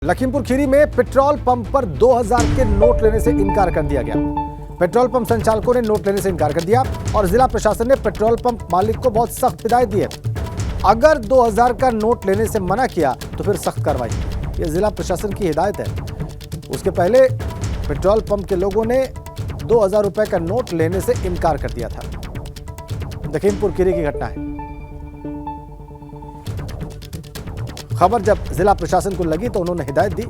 लखीमपुर खीरी में petrol pump पर 2000 के नोट लेने से इनकार कर दिया गया। पेट्रोल पंप संचालकों ने नोट लेने से इनकार कर दिया और जिला प्रशासन ने पेट्रोल पंप मालिक को बहुत सख्त हिदायत दी है। अगर 2000 का नोट लेने से मना किया तो फिर सख्त कार्रवाई। यह जिला प्रशासन की हिदायत है। उसके पहले पेट्रोल पंप के लोगों ने 2000 रुपए का नोट लेने से इनकार कर दिया था। लखीमपुर खीरी की घटना है। खबर जब जिला प्रशासन को लगी तो उन्होंने हिदायत दी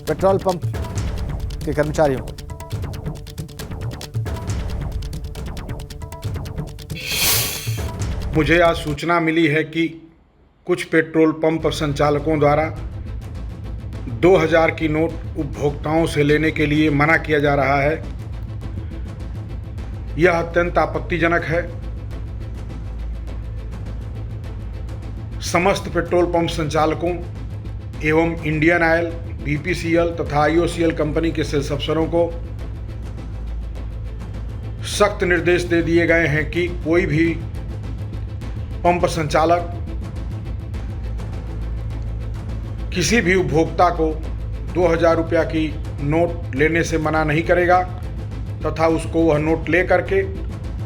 पेट्रोल पंप के कर्मचारियों को। मुझे आज सूचना मिली है कि कुछ पेट्रोल पंप संचालकों द्वारा 2000 की नोट उपभोक्ताओं से लेने के लिए मना किया जा रहा है। यह अत्यंत आपत्तिजनक है। समस्त पेट्रोल पंप संचालकों एवं इंडियन ऑयल, बीपीसीएल तथा आईओसीएल कंपनी के सेल्स अफसरों को सख्त निर्देश दे दिए गए हैं कि कोई भी पंप संचालक किसी भी उपभोक्ता को 2000 रुपया की नोट लेने से मना नहीं करेगा तथा उसको वह नोट ले करके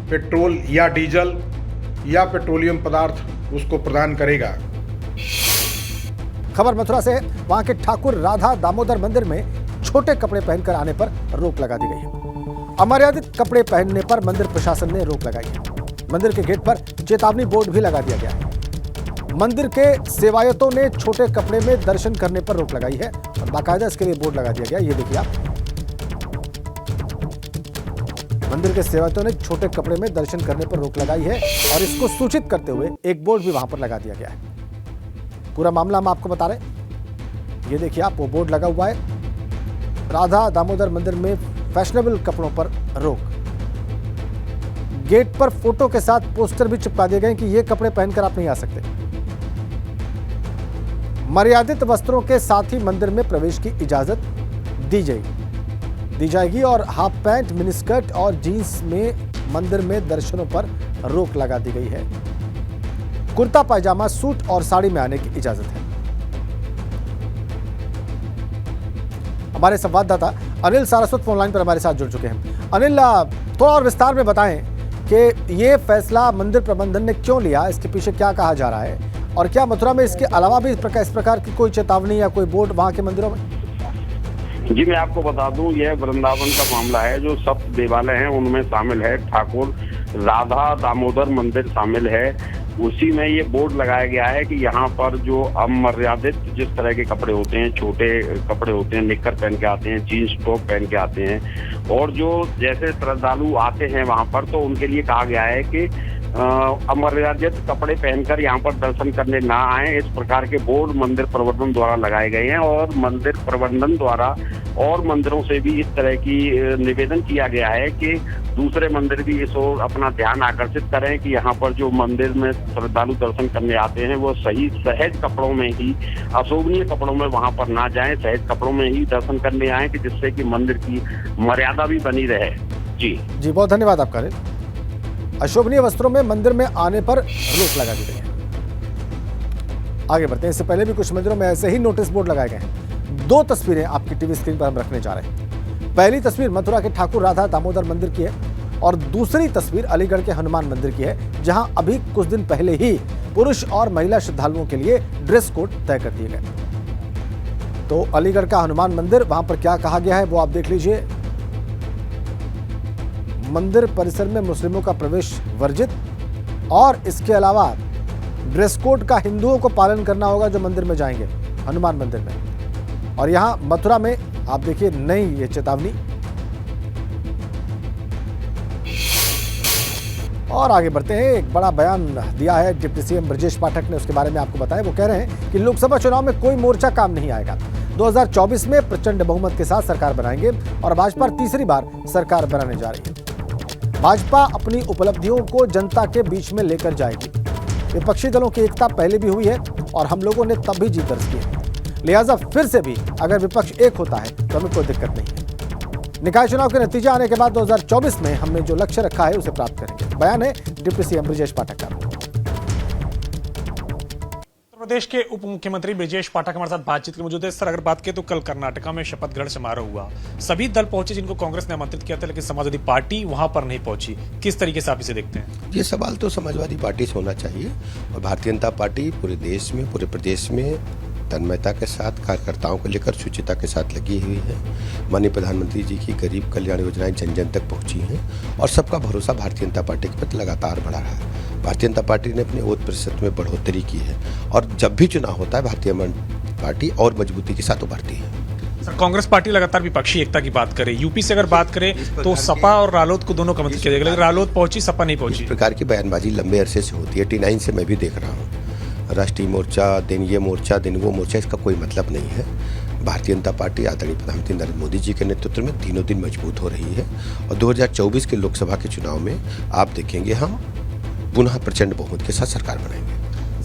पेट्रोल या डीजल या पेट्रोलियम पदार्थ उसको प्रदान करेगा। खबर मथुरा से है। वहां के ठाकुर राधा दामोदर मंदिर में छोटे कपड़े पहनकर आने पर रोक लगा दी गई है। अमर्यादित कपड़े पहनने पर मंदिर प्रशासन ने रोक लगाई है। मंदिर के गेट पर चेतावनी बोर्ड भी लगा दिया गया है। मंदिर के सेवायतों ने छोटे कपड़े में दर्शन करने पर रोक लगाई है और बाकायदा इसके लिए बोर्ड लगा दिया गया। ये देखिए आप, मंदिर के सेवायतों ने छोटे कपड़े में दर्शन करने पर रोक लगाई है और इसको सूचित करते हुए एक बोर्ड भी वहां पर लगा दिया गया है। पूरा मामला हम आपको बता रहे हैं। ये देखिए आप, वो बोर्ड लगा हुआ है, राधा दामोदर मंदिर में फैशनेबल कपड़ों पर रोक। गेट पर फोटो के साथ पोस्टर भी चिपका दिए गए कि ये कपड़े पहनकर आप नहीं आ सकते। मर्यादित वस्त्रों के साथ ही मंदिर में प्रवेश की इजाजत दी जाएगी और हाफ पैंट, मिनीस्कर्ट और जींस में मंदिर में दर्शनों पर रोक लगा दी गई है। कुर्ता पायजामा, सूट और साड़ी में आने की इजाजत है। हमारे संवाददाता अनिल सारस्वत फोन लाइन पर हमारे साथ जुड़ चुके हैं। अनिल, थोड़ा और विस्तार में बताएं कि ये फैसला मंदिर प्रबंधन ने क्यों लिया, इसके पीछे क्या कहा जा रहा है और क्या मथुरा में इसके अलावा भी इस प्रकार की कोई चेतावनी या कोई बोर्ड वहां के मंदिरों में? जी, मैं आपको बता दूं, यह वृंदावन का मामला है। जो सप्त देवालय हैं उनमें शामिल है ठाकुर राधा दामोदर मंदिर शामिल है। उसी में ये बोर्ड लगाया गया है कि यहाँ पर जो अमर्यादित जिस तरह के कपड़े होते हैं, छोटे कपड़े होते हैं, निक्कर पहन के आते हैं, जीन्स टॉप पहन के आते हैं और जो जैसे श्रद्धालु आते हैं वहाँ पर, तो उनके लिए कहा गया है कि अमर्यादित कपड़े पहनकर यहाँ पर दर्शन करने ना आए। इस प्रकार के बोर्ड मंदिर प्रबंधन द्वारा लगाए गए हैं और मंदिर प्रबंधन द्वारा और मंदिरों से भी इस तरह की निवेदन किया गया है कि दूसरे मंदिर भी इस ओर अपना ध्यान आकर्षित करें कि यहाँ पर जो मंदिर में श्रद्धालु दर्शन करने आते हैं वो सही सहज कपड़ों में ही, अशोभनीय कपड़ों में वहाँ पर ना जाएं, सहज कपड़ों में ही दर्शन करने आए कि जिससे कि मंदिर की मर्यादा भी बनी रहे। जी, बहुत धन्यवाद आपका। अशोभनीय वस्त्रों में मंदिर में आने पर रोक लगा दी गई है। आगे बढ़ते हैं। इससे पहले भी कुछ मंदिरों में ऐसे ही नोटिस बोर्ड लगाए गए हैं। दो तस्वीरें आपकी टीवी स्क्रीन पर हम रखने जा रहे हैं। पहली तस्वीर मथुरा के ठाकुर राधा दामोदर मंदिर की है और दूसरी तस्वीर अलीगढ़ के हनुमान मंदिर की है, जहां अभी कुछ दिन पहले ही पुरुष और महिला श्रद्धालुओं के लिए ड्रेस कोड तय कर दिए गए। तो अलीगढ़ का हनुमान मंदिर, वहां पर क्या कहा गया है वो आप देख लीजिए। मंदिर परिसर में मुस्लिमों का प्रवेश वर्जित और इसके अलावा ड्रेस कोड का हिंदुओं को पालन करना होगा जो मंदिर में जाएंगे, हनुमान मंदिर में। और यहां मथुरा में आप देखिए नई ये चेतावनी। और आगे बढ़ते हैं। एक बड़ा बयान दिया है डिप्टी सीएम ब्रजेश पाठक ने, उसके बारे में आपको बताया। वो कह रहे हैं कि लोकसभा चुनाव में कोई मोर्चा काम नहीं आएगा। 2024 में प्रचंड बहुमत के साथ सरकार बनाएंगे और भाजपा तीसरी बार सरकार बनाने जा रही है। भाजपा अपनी उपलब्धियों को जनता के बीच में लेकर जाएगी। विपक्षी दलों की एकता पहले भी हुई है और हम लोगों ने तब भी जीत दर्ज की है। लिहाजा फिर से भी अगर विपक्ष एक होता है तो हमें कोई दिक्कत नहीं है। निकाय चुनाव के नतीजे आने के बाद 2024 में हमने जो लक्ष्य रखा है उसे प्राप्त करेंगे। बयान है डिप्टी सीएम ब्रजेश पाठक का। प्रदेश के उप मुख्यमंत्री ब्रजेश पाठक हमारे साथ बातचीत के मौजूद है। सर, अगर बात करें तो कल कर्नाटका में शपथ ग्रहण समारोह हुआ, सभी दल पहुंचे जिनको कांग्रेस ने आमंत्रित किया था, लेकिन समाजवादी पार्टी वहां पर नहीं पहुंची। किस तरीके से आप इसे देखते हैं? ये सवाल तो समाजवादी पार्टी से होना चाहिए और भारतीय जनता पार्टी पूरे देश में, पूरे प्रदेश में तन्मयता के साथ कार्यकर्ताओं को लेकर शुचिता के साथ लगी हुई है। माननीय प्रधानमंत्री जी की गरीब कल्याण योजनाएं जन जन तक पहुंची हैं और सबका भरोसा भारतीय जनता पार्टी के प्रति लगातार बढ़ा रहा है। भारतीय जनता पार्टी ने अपने वोट प्रतिशत में बढ़ोतरी की है और जब भी चुनाव होता है भारतीय पार्टी और मजबूती के साथ उभरती है। सर, कांग्रेस पार्टी लगातार विपक्षी एकता की बात करे, यूपी से अगर बात करें तो सपा और रालोद को दोनों का आमंत्रित किया जाएगा, लेकिन रालोद पहुंची, सपा नहीं पहुंची। इस प्रकार की बयानबाजी लंबे अरसे से होती है। 89 से मैं भी देख रहा हूँ। राष्ट्रीय मोर्चा, दिन ये मोर्चा, दिन वो मोर्चा, इसका कोई मतलब नहीं है। भारतीय जनता पार्टी आदरणीय प्रधानमंत्री नरेंद्र मोदी जी के नेतृत्व में दिनों दिन मजबूत हो रही है और 2024 के लोकसभा के चुनाव में आप देखेंगे हम पुनः प्रचंड बहुमत के साथ सरकार बनाएंगे।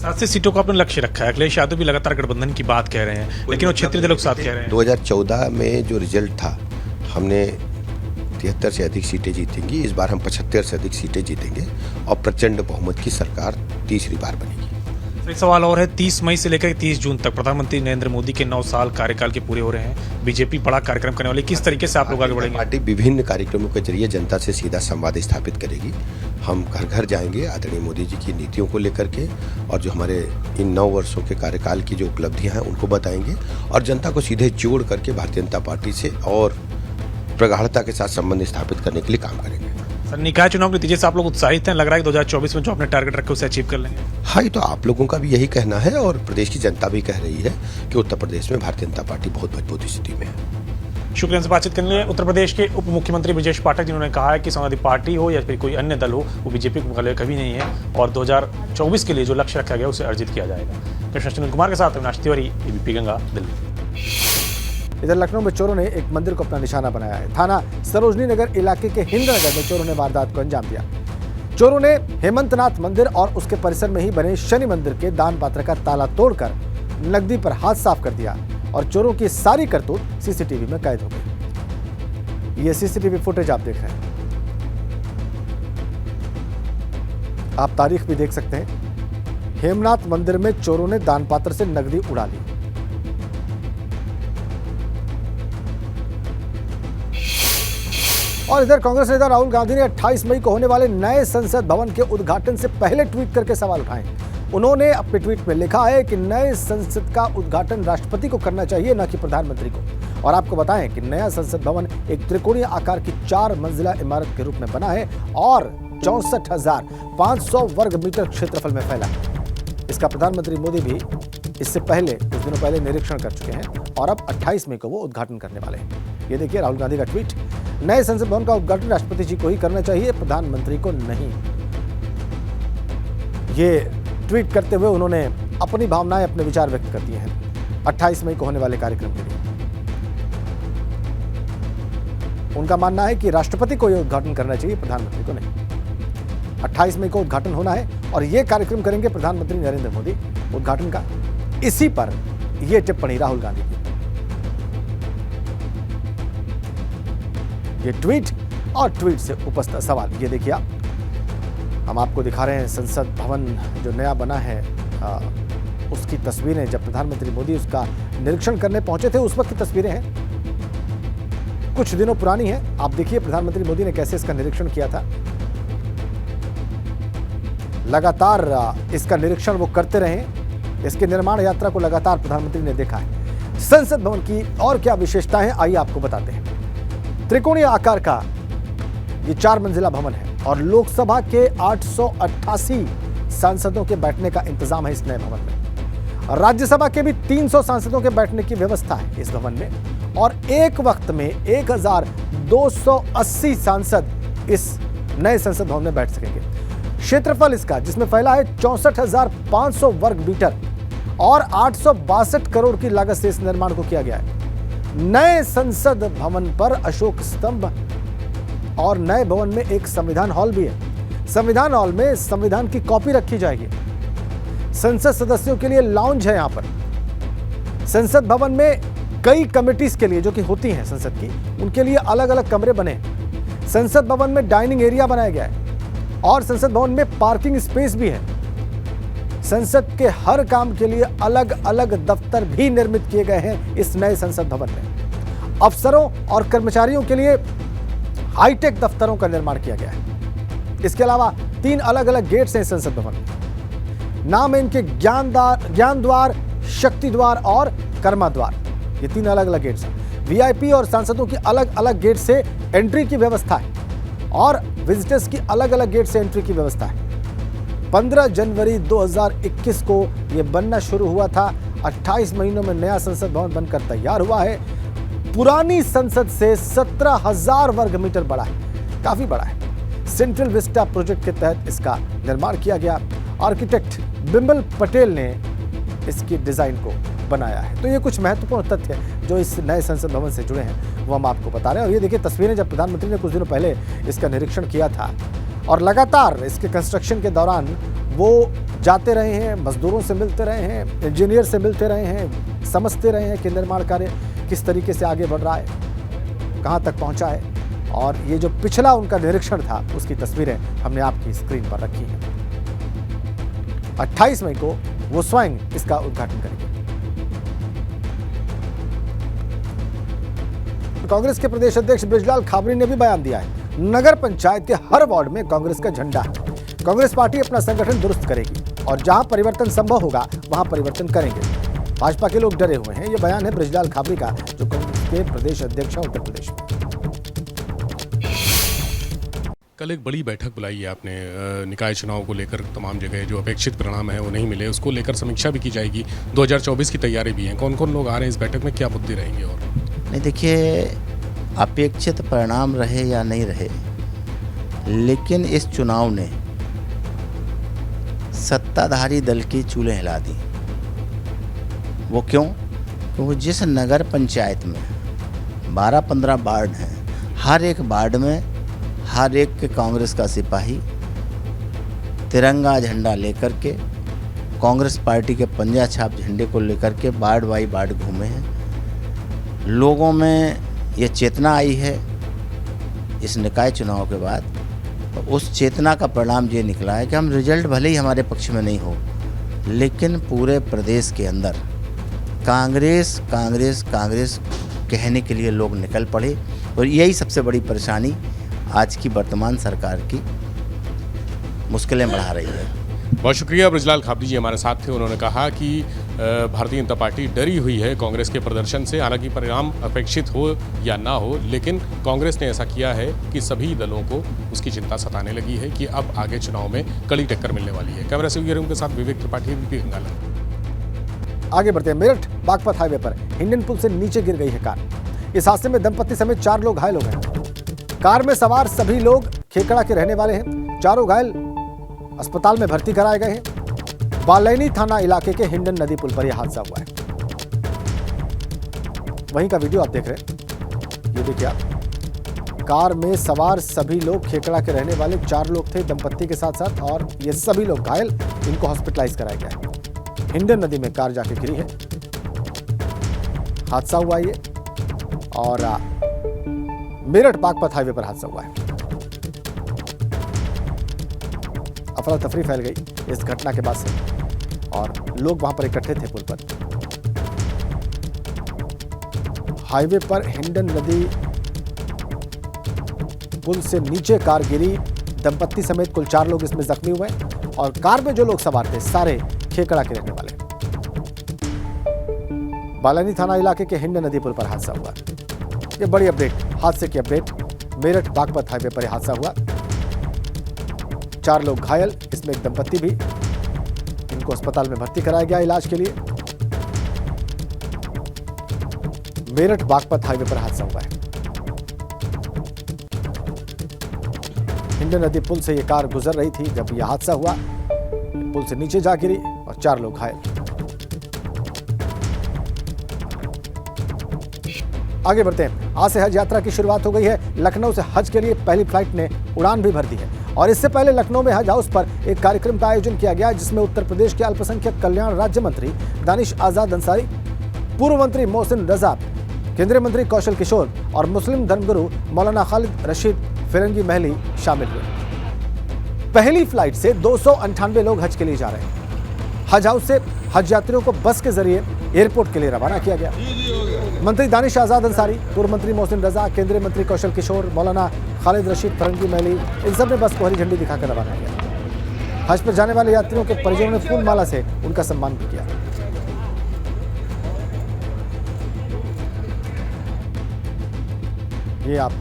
7 सीटों का आपने लक्ष्य रखा है। अखिलेश यादव भी लगातार गठबंधन की बात कह रहे हैं, लेकिन वो क्षेत्रीय दलों के साथ कह रहे हैं। 2014 में जो रिजल्ट था, हमने 73 से अधिक सीटें जीतेंगी। इस बार हम 75 से अधिक सीटें जीतेंगे और प्रचंड बहुमत की सरकार तीसरी बार बनेगी। एक सवाल और है, 30 मई से लेकर 30 जून तक प्रधानमंत्री नरेंद्र मोदी के 9 साल कार्यकाल के पूरे हो रहे हैं। बीजेपी बड़ा कार्यक्रम करने वाली, किस तरीके से आप लोग आगे बढ़ेंगे? पार्टी विभिन्न कार्यक्रमों के जरिए जनता से सीधा संवाद स्थापित करेगी। हम घर घर जाएंगे आदरणीय मोदी जी की नीतियों को लेकर के और जो हमारे इन 9 वर्षों के कार्यकाल की जो उपलब्धियां हैं उनको बताएंगे और जनता को सीधे जोड़ करके भारतीय जनता पार्टी से और प्रगाढ़ता के साथ संबंध स्थापित करने के लिए काम करेंगे। सर, निकाय चुनाव के नतीजे से आप लोग उत्साहित हैं? लग रहा है कि 2024 में जो आपने टारगेट रखे उसे अचीव कर लेंगे? हाँ, ये तो आप लोगों का भी यही कहना है और प्रदेश की जनता भी कह रही है कि उत्तर प्रदेश में भारतीय जनता पार्टी बहुत मजबूत स्थिति में है। शुक्रिया से बातचीत करने के लिए उत्तर प्रदेश के उप मुख्यमंत्री ब्रजेश पाठक, जिन्होंने कहा है कि समाजवादी पार्टी हो या फिर कोई अन्य दल हो, वो बीजेपी के मुकाबले कभी नहीं है और 2024 के लिए जो लक्ष्य रखा गया उसे अर्जित किया जाएगा। कृष्ण सुनील कुमार के साथ अविनाश तिवारी, एबीपी गंगा, दिल्ली। इधर लखनऊ में चोरों ने एक मंदिर को अपना निशाना बनाया है। थाना सरोजनी नगर इलाके के हिंद्रनगर में चोरों ने वारदात को अंजाम दिया। चोरों ने हेमंतनाथ मंदिर और उसके परिसर में ही बने शनि मंदिर के दान पात्र का ताला तोड़कर नकदी पर हाथ साफ कर दिया और चोरों की सारी करतूत सीसीटीवी में कैद हो गई। ये सीसीटीवी फुटेज आप देख रहे हैं। आप तारीख भी देख सकते हैं। हेमनाथ मंदिर में चोरों ने दान पात्र से नकदी उड़ा ली। और इधर कांग्रेस नेता राहुल गांधी ने 28 मई को होने वाले नए संसद भवन के उद्घाटन से पहले ट्वीट करके सवाल उठाए। उन्होंने अपने ट्वीट में लिखा है कि नए संसद का उद्घाटन राष्ट्रपति को करना चाहिए, न कि प्रधानमंत्री को। और आपको बताएं कि नया संसद भवन एक त्रिकोणीय आकार की 4 मंजिला इमारत के रूप में बना है और 64,500 वर्ग मीटर क्षेत्रफल में फैला है। इसका प्रधानमंत्री मोदी भी इससे पहले कुछ दिनों पहले निरीक्षण कर चुके हैं और अब 28 मई को वो उद्घाटन करने वाले हैं। ये देखिए राहुल गांधी का ट्वीट। नए संसद भवन का उद्घाटन राष्ट्रपति जी को ही करना चाहिए, प्रधानमंत्री को नहीं। ये ट्वीट करते हुए उन्होंने अपनी भावनाएं, अपने विचार व्यक्त कर दिए हैं 28 मई को होने वाले कार्यक्रम के लिए। उनका मानना है कि राष्ट्रपति को यह उद्घाटन करना चाहिए, प्रधानमंत्री को नहीं। 28 मई को उद्घाटन होना है और यह कार्यक्रम करेंगे प्रधानमंत्री नरेंद्र मोदी उद्घाटन का। इसी पर यह टिप्पणी राहुल गांधी की। ये ट्वीट और ट्वीट से उपस्थित सवाल ये देखिए आप। हम आपको दिखा रहे हैं संसद भवन जो नया बना है उसकी तस्वीरें। जब प्रधानमंत्री मोदी उसका निरीक्षण करने पहुंचे थे उस वक्त की तस्वीरें हैं, कुछ दिनों पुरानी है। आप देखिए प्रधानमंत्री मोदी ने कैसे इसका निरीक्षण किया था। लगातार इसका निरीक्षण वो करते रहे। इसके निर्माण यात्रा को लगातार प्रधानमंत्री ने देखा है। संसद भवन की और क्या विशेषताएं हैं आइए आपको बताते हैं। त्रिकोणीय आकार का ये 4 मंजिला भवन है और लोकसभा के 888 सांसदों के बैठने का इंतजाम है इस नए भवन में। राज्यसभा के भी 300 सांसदों के बैठने की व्यवस्था है इस भवन में और एक वक्त में 1280 सांसद इस नए संसद भवन में बैठ सकेंगे। क्षेत्रफल इसका जिसमें फैला है 64,500 वर्ग मीटर और 862 करोड़ की लागत से इस निर्माण को किया गया है। नए संसद भवन पर अशोक स्तंभ और नए भवन में एक संविधान हॉल भी है। संविधान हॉल में संविधान की कॉपी रखी जाएगी। संसद सदस्यों के लिए लाउंज है यहां पर। संसद भवन में कई कमिटीज के लिए जो कि होती हैं संसद की, उनके लिए अलग अलग कमरे बने। संसद भवन में डाइनिंग एरिया बनाया गया है और संसद भवन में पार्किंग स्पेस भी है। संसद के हर काम के लिए अलग अलग दफ्तर भी निर्मित किए गए हैं इस नए संसद भवन में। अफसरों और कर्मचारियों के लिए हाईटेक दफ्तरों का निर्माण किया गया है। इसके अलावा 3 अलग अलग गेट्स हैं संसद भवन में। नाम है इनके ज्ञान द्वार, शक्ति द्वार और कर्मा द्वार। ये 3 अलग अलग गेट्स हैं। वीआईपी और सांसदों की अलग अलग गेट से एंट्री की व्यवस्था है और विजिटर्स की अलग अलग गेट से एंट्री की व्यवस्था है। 15 जनवरी 2021 को यह बनना शुरू हुआ था। 28 महीनों में नया संसद भवन बनकर तैयार हुआ है। पुरानी संसद से 17,000 वर्ग मीटर बड़ा है, काफी बड़ा है। सेंट्रल विस्टा प्रोजेक्ट के तहत इसका निर्माण किया गया। आर्किटेक्ट बिमल पटेल ने इसकी डिजाइन को बनाया है। तो ये कुछ महत्वपूर्ण तथ्य जो इस नए संसद भवन से जुड़े हैं वो हम आपको बता रहे हैं। और ये देखिए तस्वीरें, जब प्रधानमंत्री ने कुछ दिनों पहले इसका निरीक्षण किया था और लगातार इसके कंस्ट्रक्शन के दौरान वो जाते रहे हैं, मजदूरों से मिलते रहे हैं, इंजीनियर से मिलते रहे हैं, समझते रहे हैं कि निर्माण कार्य किस तरीके से आगे बढ़ रहा है, कहाँ तक पहुँचा है। और ये जो पिछला उनका निरीक्षण था उसकी तस्वीरें हमने आपकी स्क्रीन पर रखी हैं। 28 मई को वो स्वयं इसका उद्घाटन करेंगे। कांग्रेस के प्रदेश अध्यक्ष बृजलाल खाबरी ने भी बयान दिया है। नगर पंचायत के हर वार्ड में कांग्रेस का झंडा है। कांग्रेस पार्टी अपना संगठन दुरुस्त करेगी और जहां परिवर्तन संभव होगा वहां परिवर्तन करेंगे। भाजपा के लोग डरे हुए हैं। यह बयान है बृजलाल खाबरी का, जो कांग्रेस के प्रदेश अध्यक्ष हैं उत्तर प्रदेश में। कल एक बड़ी बैठक बुलाई है आपने निकाय चुनाव को लेकर। तमाम जगह जो अपेक्षित परिणाम है वो नहीं मिले, उसको लेकर समीक्षा भी की जाएगी। 2024 की तैयारी भी है। कौन कौन लोग आ रहे हैं इस बैठक में, क्या मुद्दे रहेंगे? और नहीं, देखिए, अपेक्षित परिणाम रहे या नहीं रहे, लेकिन इस चुनाव ने सत्ताधारी दल की चूल्हे हिला दी। वो क्यों? क्योंकि जिस नगर पंचायत में 12-15 वार्ड हैं, हर एक वार्ड में हर एक के कांग्रेस का सिपाही तिरंगा झंडा लेकर के, कांग्रेस पार्टी के पंजा छाप झंडे को लेकर के वार्ड बाई वार्ड घूमे हैं। लोगों में ये चेतना आई है इस निकाय चुनाव के बाद। तो उस चेतना का परिणाम ये निकला है कि हम रिजल्ट भले ही हमारे पक्ष में नहीं हो, लेकिन पूरे प्रदेश के अंदर कांग्रेस कांग्रेस कांग्रेस कहने के लिए लोग निकल पड़े। और यही सबसे बड़ी परेशानी आज की वर्तमान सरकार की मुश्किलें बढ़ा रही है। बहुत शुक्रिया। बृजलाल खाबरी जी हमारे साथ थे। उन्होंने कहा कि भारतीय जनता पार्टी डरी हुई है कांग्रेस के प्रदर्शन से। हालांकि परिणाम अपेक्षित हो या ना हो, लेकिन कांग्रेस ने ऐसा किया है कि सभी दलों को उसकी चिंता सताने लगी है कि अब आगे चुनाव में कड़ी टक्कर मिलने वाली है। कैमरा से के साथ विवेक त्रिपाठी, आगे बढ़ते हैं। मेरठ बागपत हाईवे पर हिंडन पुल से नीचे गिर गई है कार। इस हादसे में दंपत्ति समेत 4 लोग घायल हो गए। कार में सवार सभी लोग खेकड़ा के रहने वाले हैं। चारों घायल अस्पताल में भर्ती कराए गए हैं। बालैनी थाना इलाके के हिंडन नदी पुल पर यह हादसा हुआ है। वहीं का वीडियो आप देख रहे हैं। ये देखिए आप, कार में सवार सभी लोग खेकड़ा के रहने वाले 4 लोग थे दंपत्ति के साथ साथ, और ये सभी लोग घायल। इनको हॉस्पिटलाइज कराया गया है। हिंडन नदी में कार जाके गिरी है। हादसा हुआ ये, और मेरठ बागपत हाईवे पर हादसा हुआ है। अफरा तफरी फैल गई इस घटना के बाद से, और लोग वहां पर इकट्ठे थे पुल पर। हाईवे पर हिंडन नदी पुल से नीचे कार गिरी। दंपत्ति समेत कुल 4 लोग इसमें जख्मी हुए, और कार में जो लोग सवार थे सारे खेकड़ा के रहने वाले। बालानी थाना इलाके के हिंडन नदी पुल पर हादसा हुआ। ये बड़ी अपडेट, हादसे की अपडेट। मेरठ बागपत हाईवे पर हादसा हुआ। 4 लोग घायल, इसमें एक दंपत्ति भी। इनको अस्पताल में भर्ती कराया गया इलाज के लिए। मेरठ बागपत हाईवे पर हादसा हुआ है। हिंडन नदी पुल से यह कार गुजर रही थी जब यह हादसा हुआ। पुल से नीचे जा गिरी और 4 लोग घायल। आगे बढ़ते हैं। आज से हज यात्रा की शुरुआत हो गई है। लखनऊ से हज के लिए पहली फ्लाइट ने उड़ान भी भर दी है, और इससे पहले लखनऊ में हज हाउस पर एक कार्यक्रम का आयोजन किया गया, जिसमें उत्तर प्रदेश के अल्पसंख्यक कल्याण राज्य मंत्री दानिश आजाद अंसारी, पूर्व मंत्री मोहसिन रजा, केंद्रीय मंत्री कौशल किशोर और मुस्लिम धर्मगुरु मौलाना खालिद रशीद फिरंगी महली शामिल हुए। पहली फ्लाइट से 298 लोग हज के लिए जा रहे हैं। हज हाउस से हज यात्रियों को बस के जरिए एयरपोर्ट के लिए रवाना किया गया। मंत्री दानिश आजाद अंसारी, पूर्व मंत्री मोहसिन रजा, केंद्रीय मंत्री कौशल किशोर, मौलाना खालिद रशीद फरंगी महली, इन सब ने बस को हरी झंडी दिखाकर रवाना किया। हज पर जाने वाले यात्रियों के परिजनों ने फूल माला से उनका सम्मान भी किया। ये आप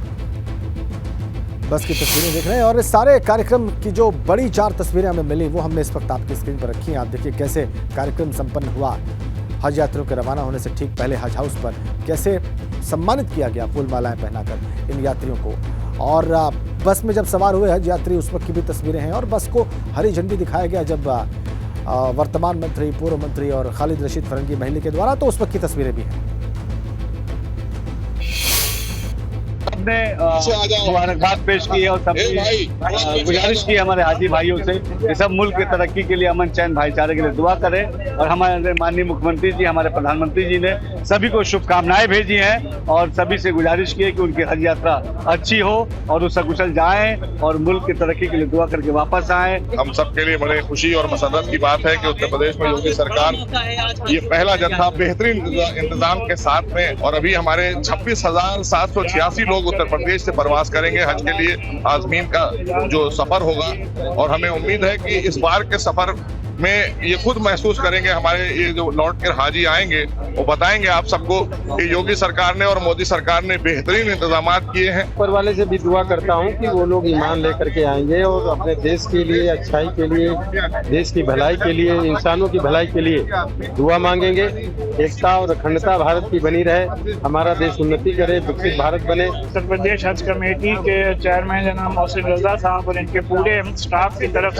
बस की तस्वीरें देख रहे हैं और इस सारे कार्यक्रम की जो बड़ी 4 तस्वीरें हमें मिली वो हमने इस वक्त आपकी स्क्रीन पर रखी हैं। आप देखिए कैसे कार्यक्रम संपन्न हुआ। हज यात्रियों के रवाना होने से ठीक पहले हज हाउस पर कैसे सम्मानित किया गया फूल मालाएं पहनाकर इन यात्रियों को। और बस में जब सवार हुए हज यात्री उस वक्त की भी तस्वीरें हैं और बस को हरी झंडी दिखाया गया जब वर्तमान मंत्री, पूर्व मंत्री और खालिद रशीद फरंगी महली के द्वारा, तो उस वक्त की तस्वीरें भी हैं। हमने मुबारकबाद पेश की है और सबकी गुजारिश की हमारे हाजी भाइयों से कि सब मुल्क की तरक्की के लिए, अमन चैन भाईचारे के लिए दुआ करें। और हमारे माननीय मुख्यमंत्री जी, हमारे प्रधानमंत्री जी ने सभी को शुभकामनाएं भेजी हैं और सभी से गुजारिश की है कि उनकी हज यात्रा अच्छी हो और वो सकुशल जाएं और मुल्क की तरक्की के लिए दुआ करके वापस आएं। हम सबके लिए बड़े खुशी और मसरत की बात है कि उत्तर प्रदेश में योगी सरकार ये पहला जत्था बेहतरीन इंतजाम के साथ में, और अभी हमारे 26,786 लोग उत्तर प्रदेश से प्रवास करेंगे हज के लिए। आजमीन का जो सफर होगा और हमें उम्मीद है कि इस बार के सफर में ये खुद महसूस करेंगे, हमारे ये जो लौट कर हाजी आएंगे वो बताएंगे आप सबको कि योगी सरकार ने और मोदी सरकार ने बेहतरीन इंतजाम किए हैं। ऊपर वाले से भी दुआ करता हूं कि वो लोग ईमान लेकर के आएंगे और अपने देश के लिए, अच्छाई के लिए, देश की भलाई के लिए, इंसानों की भलाई के लिए दुआ मांगेंगे। एकता और अखंडता भारत की बनी रहे, हमारा देश उन्नति करे, विकसित भारत बने। उत्तर प्रदेश हज कमेटी के चेयरमैन जनाब मोहसिन रजा साहब और इनके पूरे स्टाफ की तरफ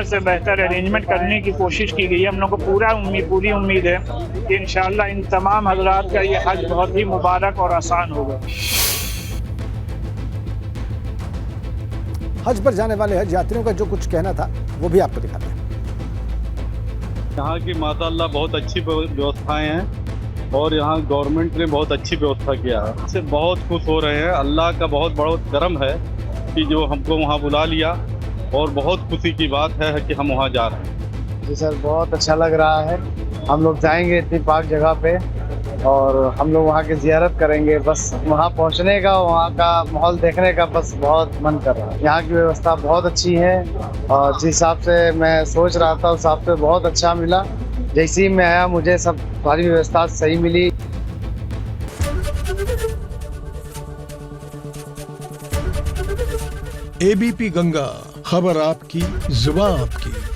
से बेहतर अरेंजमेंट करने की कोशिश की गई है। हम लोग को पूरी उम्मीद है कि इंशाअल्लाह इन तमाम हजरात का ये हज बहुत ही मुबारक और आसान होगा। हज पर जाने वाले हज यात्रियों का जो कुछ कहना था वो भी आपको दिखाते हैं। यहाँ की माशाअल्लाह बहुत अच्छी व्यवस्थाएं हैं और यहाँ गवर्नमेंट ने बहुत अच्छी व्यवस्था किया है। इससे बहुत खुश हो रहे हैं। अल्लाह का बहुत करम है कि जो हमको वहाँ बुला लिया और बहुत खुशी की बात है कि हम वहाँ जा रहे हैं। जी सर, बहुत अच्छा लग रहा है। हम लोग जाएंगे इतनी पाक जगह पे और हम लोग वहाँ की ज़ियारत करेंगे। बस वहाँ पहुँचने का, वहाँ का माहौल देखने का बस बहुत मन कर रहा है। यहाँ की व्यवस्था बहुत अच्छी है और जिस हिसाब से मैं सोच रहा था उस हिसाब से बहुत अच्छा मिला। जैसे ही मैं आया मुझे सब सारी व्यवस्था सही मिली। एबीपी गंगा, खबर आपकी, जुबान आपकी।